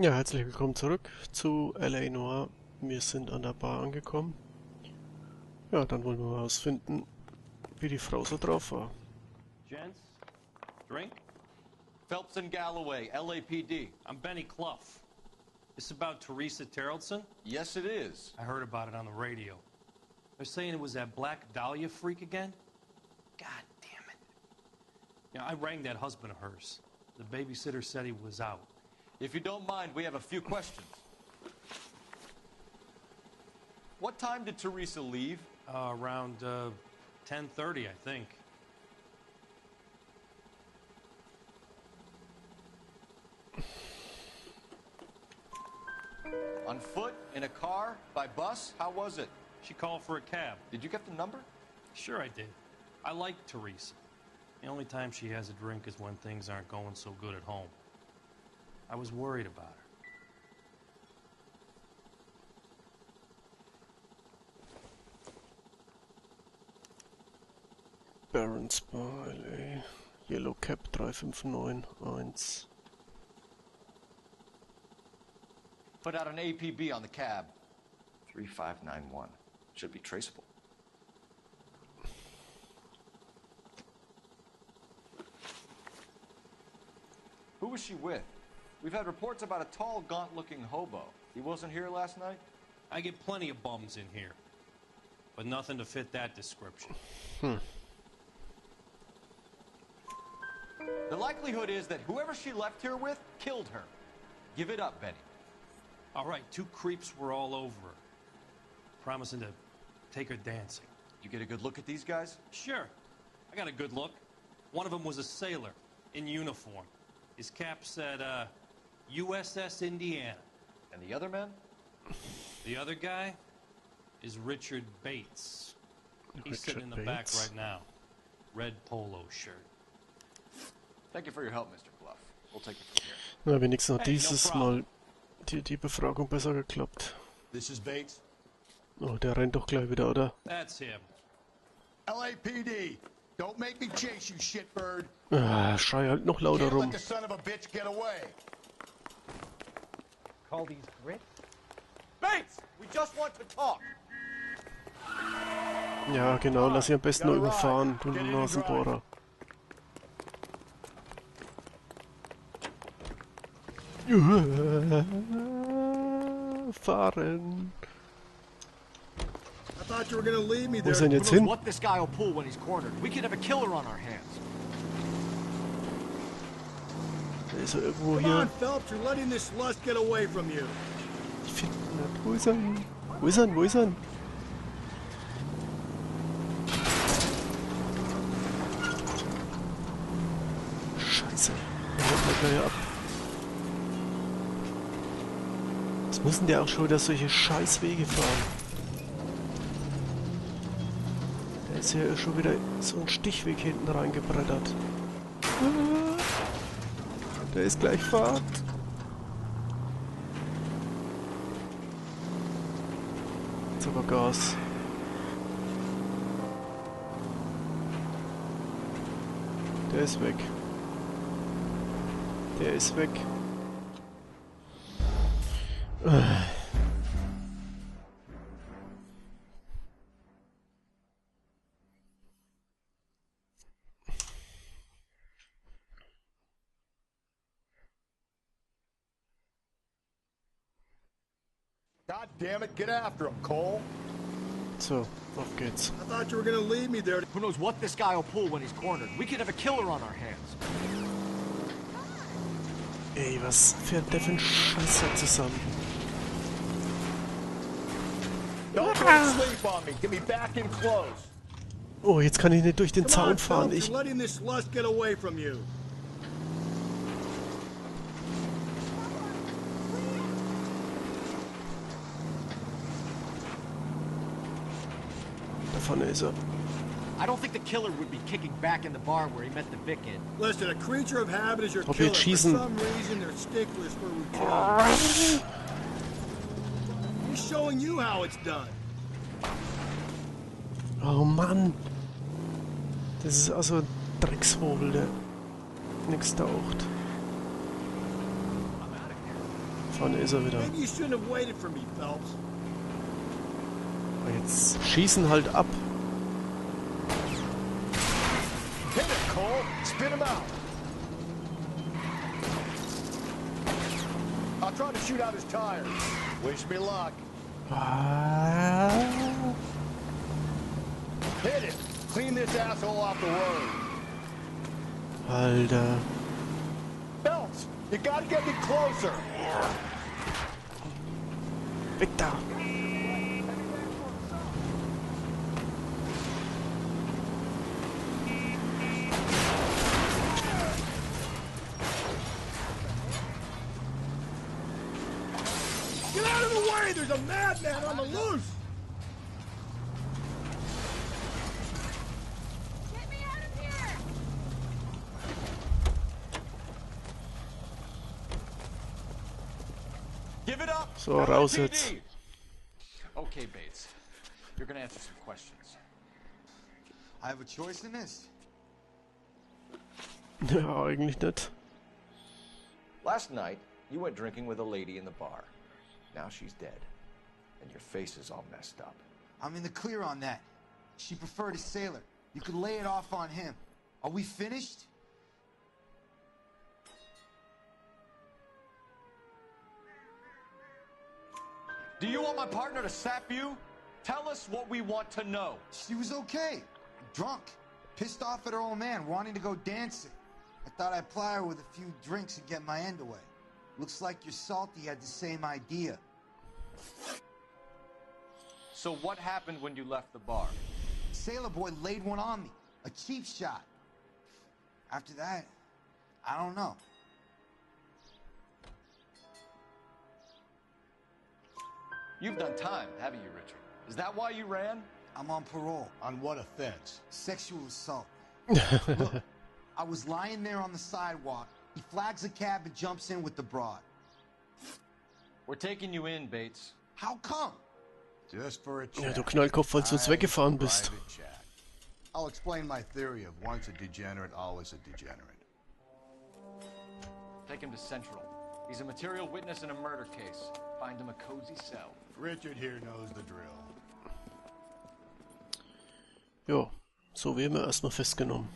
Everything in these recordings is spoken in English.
Ja, herzlich willkommen zurück zu Noire. Wir sind an der Bar angekommen. Ja, dann wollen wir mal herausfinden, wie die Frau so drauf war. Gents, drink? Phelps and Galloway, LAPD. I'm Benny Clough. This about Teresa Terrellson? Yes, it is. I heard about it on the radio. They're saying it was that Black Dahlia freak again? God damn it. You know, I rang that husband of hers. The babysitter said he was out. If you don't mind, we have a few questions. What time did Teresa leave? Around 10:30, I think. On foot? In a car? By bus? How was it? She called for a cab. Did you get the number? Sure I did. I like Teresa. The only time she has a drink is when things aren't going so good at home. I was worried about her. Barons Bar, LA. Yellow Cab 3591. Put out an APB on the cab. 3591. Should be traceable. Who was she with? We've had reports about a tall, gaunt-looking hobo. He wasn't here last night? I get plenty of bums in here, but nothing to fit that description. The likelihood is that whoever she left here with killed her. Give it up, Benny. All right, two creeps were all over her, promising to take her dancing. You get a good look at these guys? Sure. I got a good look. One of them was a sailor in uniform. His cap said, USS Indiana. And the other man? The other guy is Richard Bates. He's sitting in the back right now. Red polo shirt. Thank you for your help, Mr. Clough. We'll take it from here. Na, wenigstens hat dieses Mal die Befragung besser geklappt. This is Bates. Oh, der rennt doch gleich wieder, oder? That's him. LAPD. Don't make me chase you, shitbird. Ah, schrei halt noch lauter Can't rum. let the son of a bitch get away. Call these grits? Bates! We just want to talk! Ja, genau, lass ihn am besten nur überfahren, du Nasenbohrer. Fahren. I thought you were gonna leave me Wo there. ist er denn Who jetzt knows hin? what this guy will pull when he's cornered? We could have a killer on our hands. Der ist ja irgendwo Come hier. on, Phelps, you're letting this lust get away from you. Ich finde ihn nicht. Wo ist er? Wo ist er? Wo ist er? Scheiße. Er haut mal gleich ab. Was muss denn der auch schon wieder solche Scheißwege fahren? Der ist ja schon wieder so einen Stichweg hinten reingebrettert. Der ist gleich Fahrt. Jetzt aber Gas. Der ist weg. Der ist weg. God damn it, get after him, Cole. So, auf geht's. I thought you were gonna leave me there. Who knows what this guy will pull when he's cornered? We could have a killer on our hands. Ey, was fährt der für ein Scheißer zusammen? Don't go to sleep on me. Get me back in close. Oh, jetzt kann ich nicht durch den Come Zaun on, fahren. Phelps, Ich. you're letting this lust get away from you. Da vorne ist er. I don't think the killer would be kicking back in the bar where he met the Vic in. Listen, a creature of habit is your Ob killer. jetzt For schießen. some reason, they're sticklers for routine. He's showing you how it's done. Oh Mann. Das ist also ein Dreckshobel, der nichts taucht. Vorne ist er wieder. Maybe you shouldn't have waited for me, Phelps. Aber jetzt schießen halt ab. Hit it, Cole. Spit him out. I'll try to shoot out his tires. Wish me luck. Hit it. Clean this asshole off the road. Alter. Phelps, you gotta get me closer. Weg da. Get out of the way! There's a madman on the loose! Get me out of here! Give it up! So, raus jetzt. Okay, Bates. You're gonna answer some questions. I have a choice in this. Ja, eigentlich nicht. Last night, you went drinking with a lady in the bar. Now she's dead. And your face is all messed up. I'm in the clear on that. She preferred a sailor. You could lay it off on him. Are we finished? Do you want my partner to sap you? Tell us what we want to know. She was okay. Drunk. Pissed off at her old man, wanting to go dancing. I thought I'd ply her with a few drinks and get my end away. Looks like your salty had the same idea. So what happened when you left the bar? Sailor boy laid one on me. A cheap shot. After that, I don't know. You've done time, haven't you, Richard? Is that why you ran? I'm on parole. On what offense? Sexual assault. Look, I was lying there on the sidewalk. He flags a cab and jumps in with the broad. We're taking you in, Bates. How come? Just for a chat. Ja, du Knallkopf, weil du uns weggefahren bist. Private chat. I'll explain my theory of once a degenerate, always a degenerate. Take him to Central. He's a material witness in a murder case. Find him a cozy cell. Richard here knows the drill. Jo, so werden wir erstmal festgenommen.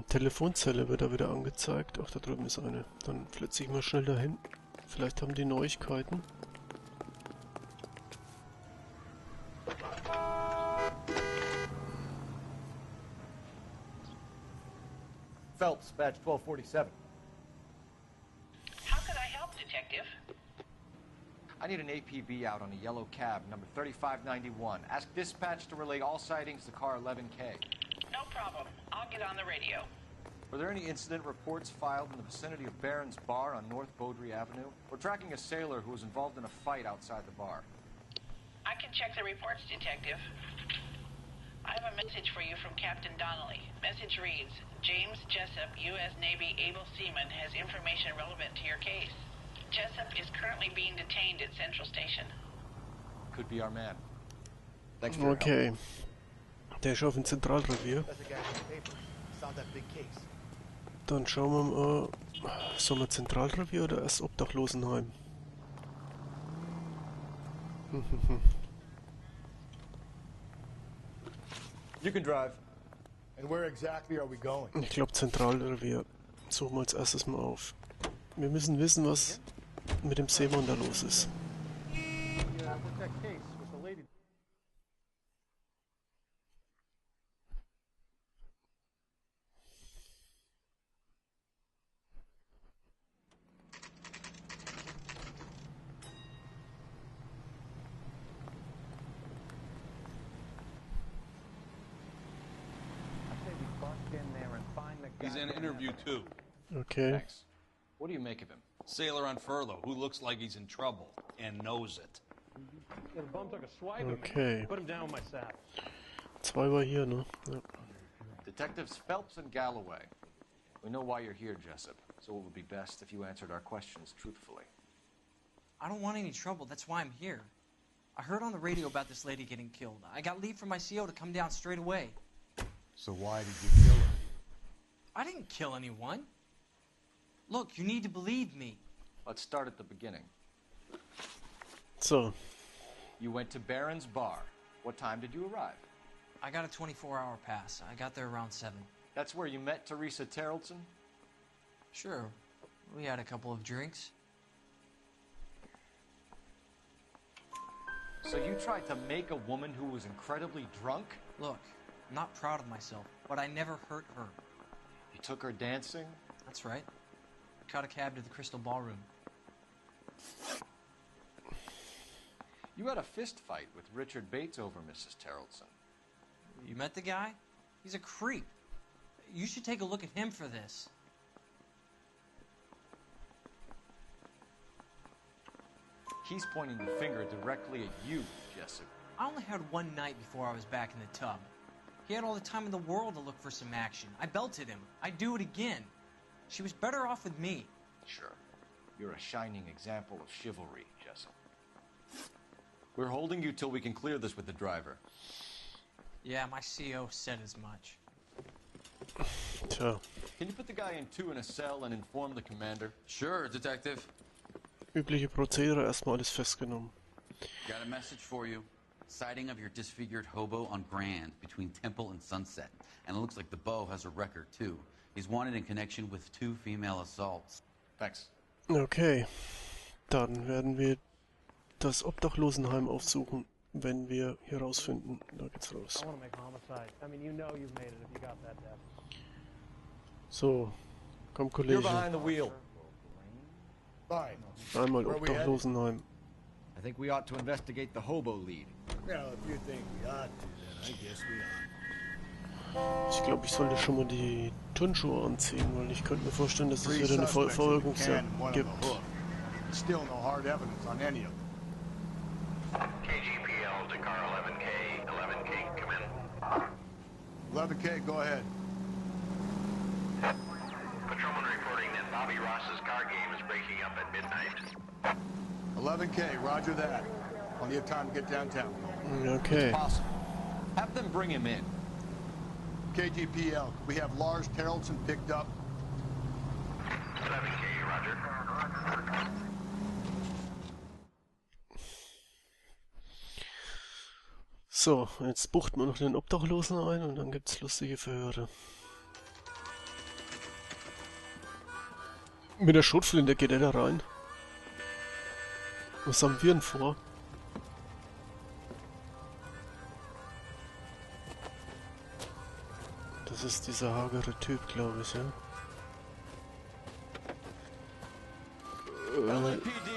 Telefonzelle wird da wieder angezeigt. Ach, da drüben ist eine. Dann flitze ich mal schnell dahin. Vielleicht haben die Neuigkeiten. Phelps, badge 1247. How can I help, Detective? I need an APB out on a yellow cab, number 3591. Ask dispatch to relay all sightings to car 11K. No problem. I'll get on the radio. Were there any incident reports filed in the vicinity of Barron's Bar on North Beaudry Avenue? We're tracking a sailor who was involved in a fight outside the bar. I can check the reports, Detective. I have a message for you from Captain Donnelly. Message reads, James Jessup, U.S. Navy able seaman, has information relevant to your case. Jessup is currently being detained at Central Station. Could be our man. Thanks for your help. Okay. Der ist auf dem Zentralrevier. That's the guy from the paper. Saw that big case. Dann schauen wir mal, sollen wir Zentralrevier oder erst Obdachlosenheim? You can drive. And where exactly are we going? Ich glaube Zentralrevier. Suchen wir als erstes mal auf. Wir müssen wissen, was mit dem Seemann da los ist. He's in interview too. Okay. Thanks. What do you make of him? Sailor on furlough who looks like he's in trouble and knows it. Okay. Zwei war hier, ne? Ja. Detectives Phelps and Galloway. We know why you're here, Jessup, so it would be best if you answered our questions truthfully. I don't want any trouble. That's why I'm here. I heard on the radio about this lady getting killed. I got leave from my CO to come down straight away. So why did you kill her? I didn't kill anyone. Look, you need to believe me. Let's start at the beginning. So, You went to Barron's bar. What time did you arrive? I got a 24-hour pass. I got there around 7. That's where you met Teresa Terrelson? Sure. We had a couple of drinks. So you tried to make a woman who was incredibly drunk? Look, I'm not proud of myself, but I never hurt her. You took her dancing? That's right. Caught a cab to the Crystal Ballroom. You had a fist fight with Richard Bates over Mrs. Terrelson. You met the guy? He's a creep. You should take a look at him for this. He's pointing the finger directly at you, Jessup. I only had one night before I was back in the tub. He had all the time in the world to look for some action. I belted him. I'd do it again. She was better off with me. Sure. You're a shining example of chivalry, Jessup. We're holding you till we can clear this with the driver. Yeah, my CO said as much. tja, Can you put the guy in 2 in a cell and inform the commander? Sure, Detective. übliche Prozedere, erstmal alles festgenommen. Got a message for you. Sighting of your disfigured hobo on Grand between Temple and Sunset. And it looks like the Beau has a record, too. He's wanted in connection with 2 female assaults. Thanks. Okay, dann werden wir das Obdachlosenheim aufsuchen, wenn wir hier rausfinden. Da geht's raus. So, komm You're Kollege. behind the wheel. Fine. Einmal Where we Obdachlosenheim. I think we ought to investigate the hobo lead. Well, if you think we ought to, then I guess we ought. Ich glaube, ich sollte schon mal die Turnschuhe anziehen, weil ich könnte mir vorstellen, dass es 3 wieder eine suspects in the Verfolgungsjagd can and 1 on gibt. the hook. Still no hard evidence on any of them. KGPL to car 11K. 11K, come in. 11K, go ahead. Patrolman reporting that Bobby Ross's car game is breaking up at midnight. 11K, roger that. Plenty of time to get downtown. Okay. Possible. Have them bring him in. KGPL, could we have Lars Terrelson picked up? 11K, roger. So, jetzt buchten wir noch den Obdachlosen ein und dann gibt's lustige Verhöre. Mit der Schrotflinte geht er da rein. Was haben wir denn vor? Das ist dieser hagere Typ, glaube ich, ja? LAPD.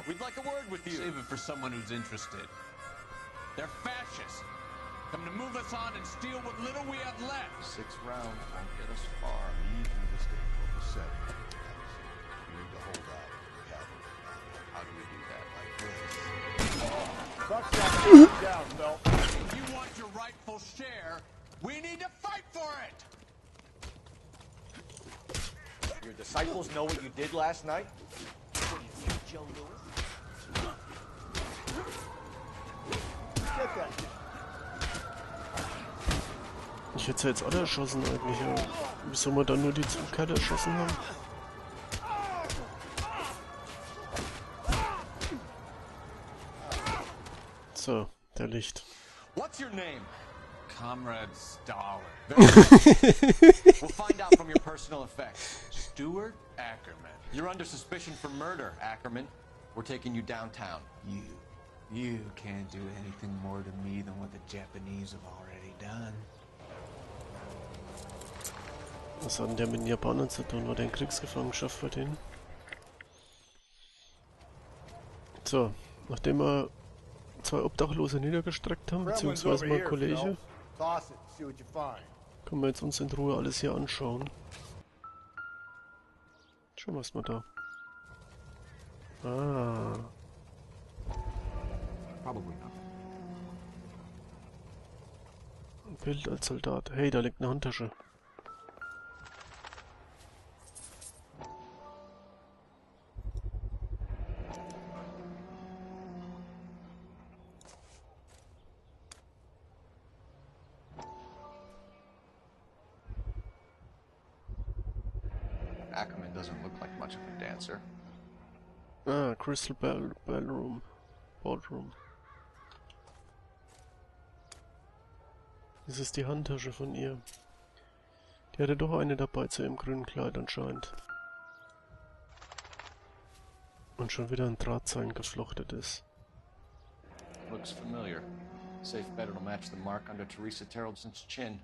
We'd like a word with you. Save it for someone who's interested. They're fascists. Come to move us on and steal what little we have left. 6 rounds won't get us far. Leave the mistake what was said. We need to hold out. We have it. How do we do that? Like this. Buckshot down, Belt. If you want your rightful share, we need to fight for it. Your disciples know what you did last night? Get that. Ich hätte sie jetzt alle erschossen eigentlich, aber wieso wir dann nur die zum Kerl erschossen haben? So, der Licht. What's your name? Comrade Stoller. We'll find out from your personal effects. Stuart Ackerman. You're under suspicion for murder, Ackerman. We're taking you downtown. You can't do anything more to me than what the Japanese have already done. Was hat denn der mit den Japanern zu tun? War der in Kriegsgefangenschaft bei denen? So, nachdem wir 2 Obdachlose niedergestreckt haben, beziehungsweise mein Kollege, Toss it. See what you find. können wir jetzt uns in Ruhe alles hier anschauen. Schauen wir mal da. Ah. Probably not. Ein Bild als Soldat. Hey, da liegt eine Handtasche. doesn't look like much of a dancer. Ah, Crystal Ballroom. Ballroom. Das ist die Handtasche von ihr. Die hatte doch eine dabei zu ihrem grünen Kleid anscheinend. Und schon wieder ein Drahtseil geflochtet ist. Looks familiar. Safe bet it'll match the mark under Teresa Terrelson's chin.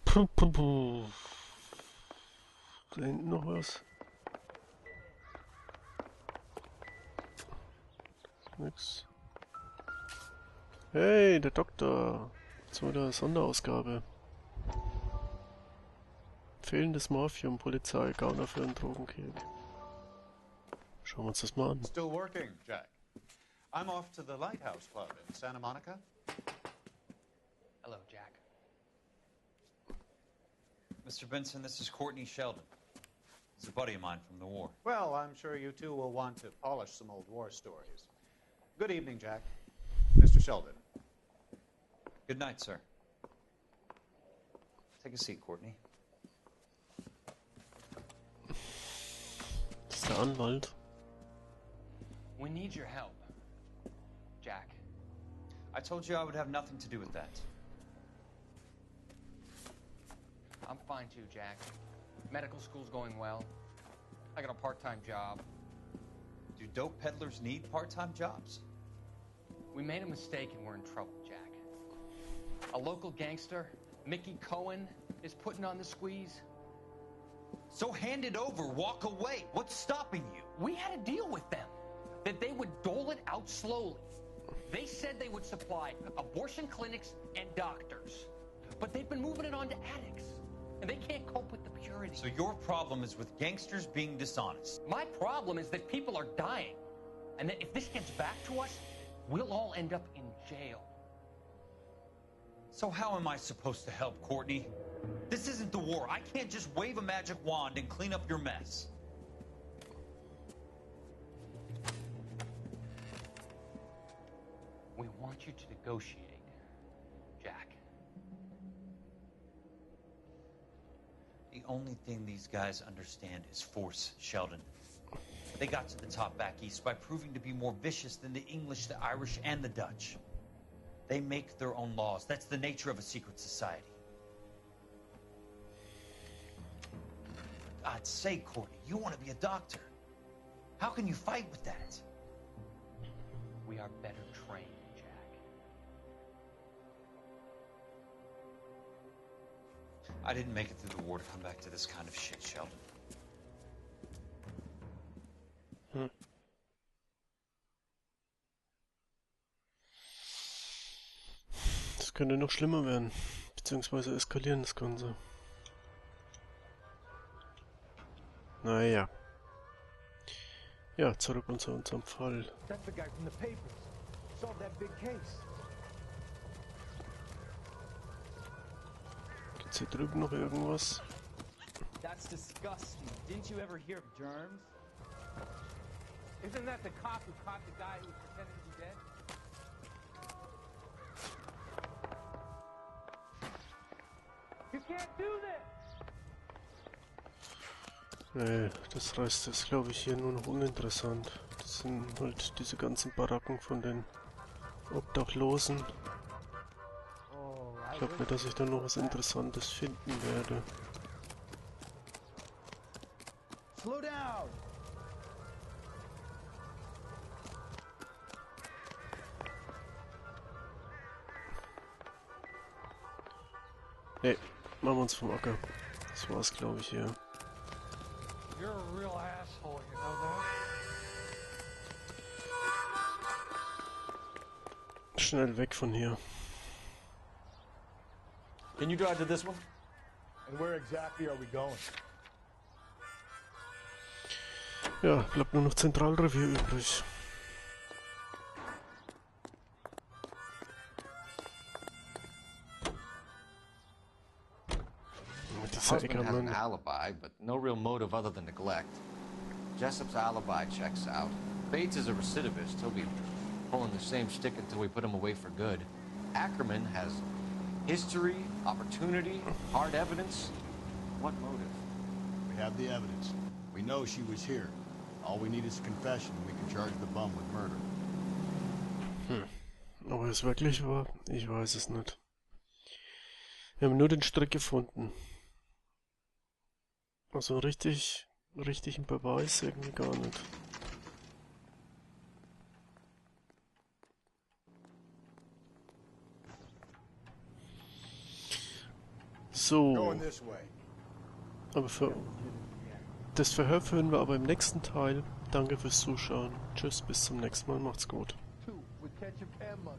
Puh, puh, puh. Da hinten noch was. Nix. Hey, der Doktor. Zweite Sonderausgabe. Fehlendes Morphium, Polizei, Gauner für einen Drogenkrieg. Schauen wir uns das mal an. Still working, Jack. I'm off to the Lighthouse Club in Santa Monica. Hello, Jack. Mr. Benson, this is Courtney Sheldon. He's a buddy of mine from the war. Well, I'm sure you two will want to polish some old war stories. Good evening, Jack. Mr. Sheldon. Good night, sir. Take a seat, Courtney. Das ist der Anwalt. We need your help, Jack. I told you I would have nothing to do with that. I'm fine too, Jack. Medical school's going well. I got a part-time job. Do dope peddlers need part-time jobs? We made a mistake and we're in trouble, Jack. A local gangster, Mickey Cohen, is putting on the squeeze. So hand it over, walk away. What's stopping you? We had a deal with them, that they would dole it out slowly. They said they would supply abortion clinics and doctors, but they've been moving it on to addicts, and they can't cope with the purity. So your problem is with gangsters being dishonest? My problem is that people are dying, and that if this gets back to us, we'll all end up in jail. So how am I supposed to help, Courtney? This isn't the war. I can't just wave a magic wand and clean up your mess. We want you to negotiate, Jack. The only thing these guys understand is force, Sheldon. They got to the top back east by proving to be more vicious than the English, the Irish, and the Dutch. They make their own laws. That's the nature of a secret society. God's sake, Courtney, you want to be a doctor. How can you fight with that? We are better trained, Jack. I didn't make it through the war to come back to this kind of shit, Sheldon. Das könnte noch schlimmer werden, beziehungsweise eskalieren das Ganze. Naja. Ja, zurück zu unserem Fall. That's the guy from the papers. Solved that big case. Gibt's hier drüben noch irgendwas? That's disgusting. Didn't you ever hear of germs? Isn't that the cop who caught the guy who was pretending to be dead? You can't do this! Nee, das Rest ist, glaube ich, hier nur noch uninteressant. Das sind halt diese ganzen Baracken von den Obdachlosen. Ich glaube nicht, dass ich da noch was Interessantes finden werde. Slow down! Nee, machen wir uns vom Acker. Das war's, glaube ich, hier. You're a real asshole, you know that? Schnell weg von hier. Can you drive to this one? And where exactly are we going? Ja, bleibt nur noch Zentralrevier übrig. The husband has an alibi, but no real motive other than neglect. Jessup's alibi checks out. Bates is a recidivist. He'll be pulling the same stick until we put him away for good. Ackerman has History, opportunity, hard evidence. What motive? We have the evidence. We know she was here. All we need is a confession and we can charge the bum with murder. Ob es wirklich war? Ich weiß es nicht. Wir haben nur den Strick gefunden. Also richtigen Beweis irgendwie gar nicht. So. Aber das Verhör führen wir aber im nächsten Teil. Danke fürs Zuschauen. Tschüss, bis zum nächsten Mal. Macht's gut.